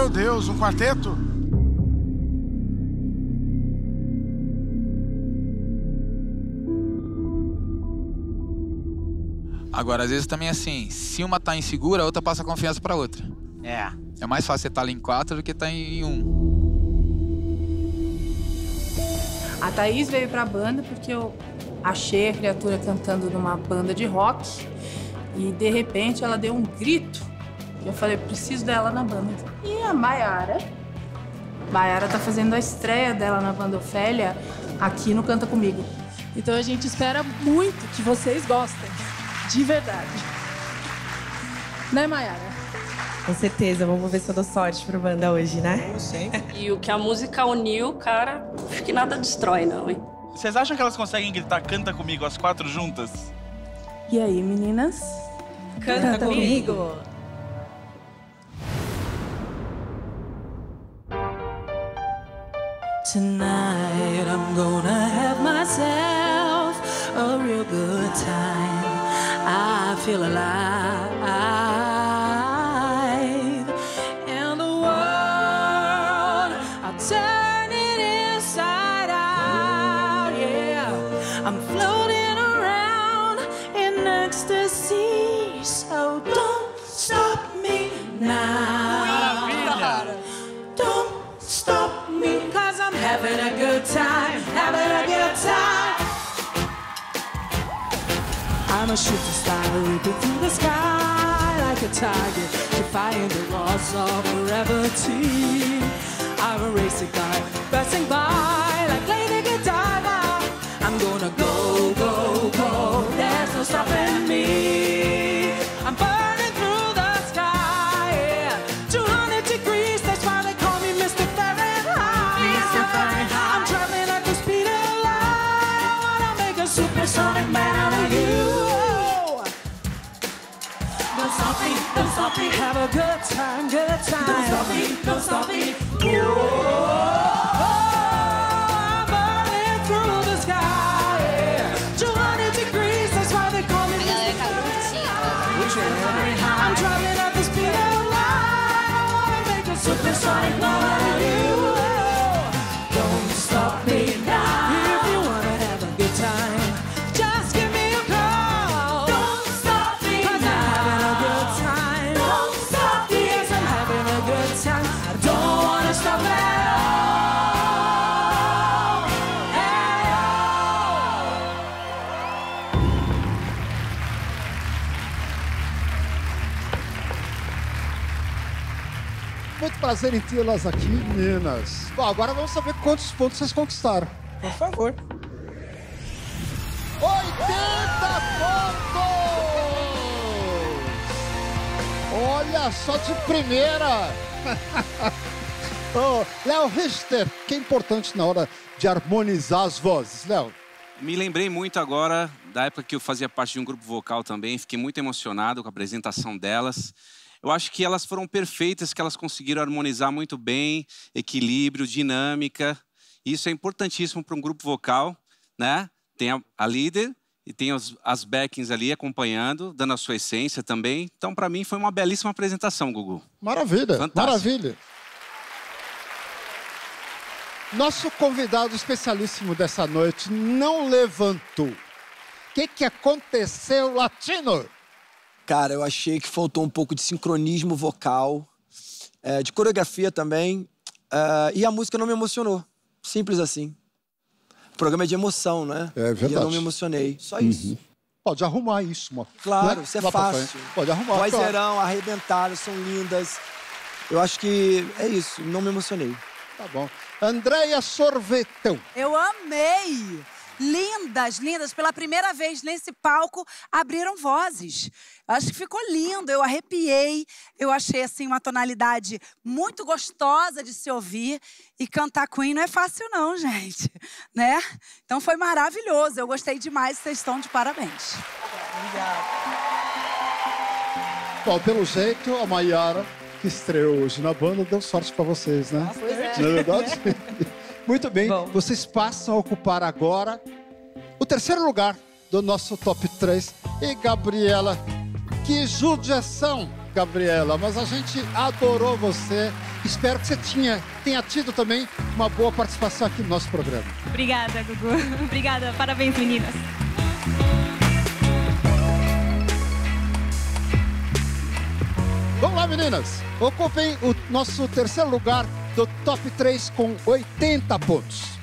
Meu Deus, um quarteto? Agora, às vezes também assim, se uma tá insegura, a outra passa confiança pra outra. É mais fácil você estar ali em 4 do que estar em 1. A Thaís veio pra banda porque eu achei a criatura cantando numa banda de rock e, de repente, ela deu um grito. E eu falei, preciso dela na banda. E a Maiara tá fazendo a estreia dela na banda Ofélia aqui no Canta Comigo. Então a gente espera muito que vocês gostem, de verdade. Né, Maiara? Com certeza, vamos ver se eu dou sorte pra banda hoje, né? Sim. E o que a música uniu, cara, acho que nada destrói, não, hein? Vocês acham que elas conseguem gritar Canta Comigo as 4 juntas? E aí, meninas? Canta comigo! Tonight I'm gonna have myself a real good time. I feel alive. And the world, I'll turn it inside out, yeah. I'm floating around in ecstasy, so don't stop me now. Don't stop me, 'cause I'm having a good time, having a good time. I'm a shooting star, leaping through the sky like a tiger, defying the laws of gravity. I'm a racing car, passing by like Lady Godiva. I'm gonna go, go, go, there's no stopping me. I'm burning through the sky, yeah. 200 degrees, that's why they call me Mr. Fahrenheit. Mr. Fahrenheit. I'm traveling at the speed of light. I wanna make a supersonic man out of you. Don't stop me, don't stop me. Have a good time, good time. Don't stop me, don't stop me. I'm burning through the sky, yeah. 200 degrees, that's why they call me Mr. Fahrenheit. I'm traveling at the speed of light. I wanna make a supersonic man out of you. Don't stop me now. If you wanna have a good time, just give me a call. Don't stop me, 'cause I'm having a good time. Don't stop me, yes, I'm having a good time. I don't wanna stop at all. At Muito prazer em tê-las aqui, meninas. Bom, agora vamos saber quantos pontos vocês conquistaram. Por favor. 80 pontos! Olha só de primeira! Oh, Léo Richter, que é importante na hora de harmonizar as vozes, Léo? Me lembrei muito agora da época que eu fazia parte de um grupo vocal também. Fiquei muito emocionado com a apresentação delas. Eu acho que elas foram perfeitas, que elas conseguiram harmonizar muito bem, equilíbrio, dinâmica. Isso é importantíssimo para um grupo vocal, né? Tem a líder e tem as backings ali acompanhando, dando a sua essência também. Então, para mim, foi uma belíssima apresentação, Gugu. Maravilha, Fantástico. maravilha. Nosso convidado especialíssimo dessa noite não levantou. O que aconteceu, Latino? Cara, eu achei que faltou um pouco de sincronismo vocal, de coreografia também, e a música não me emocionou. Simples assim. O programa é de emoção, né? É verdade. E eu não me emocionei. Só isso. Pode arrumar isso, mano. Claro, né? isso é Lá pra fácil. frente. Pode arrumar. Vozerão, claro. arrebentaram, são lindas. Eu acho que é isso, não me emocionei. Tá bom. Andréia Sorvetão. Eu amei! Lindas, lindas. Pela primeira vez nesse palco, abriram vozes. Acho que ficou lindo, eu arrepiei. Eu achei, assim, uma tonalidade muito gostosa de se ouvir. E cantar Queen não é fácil não, gente. Né? Então foi maravilhoso. Eu gostei demais, vocês estão de parabéns. Obrigado. Bom, pelo jeito, a Maiara, que estreou hoje na banda, deu sorte pra vocês, né? Pois é. Não é verdade? Muito bem, vocês passam a ocupar agora o terceiro lugar do nosso top 3. E Gabriela, que judiação, Gabriela, mas a gente adorou você Espero que você tenha tido também uma boa participação aqui no nosso programa. Obrigada, Gugu. Obrigada. Parabéns, meninas. Vamos lá, meninas. Ocupem o nosso terceiro lugar do Top 3 com 80 pontos.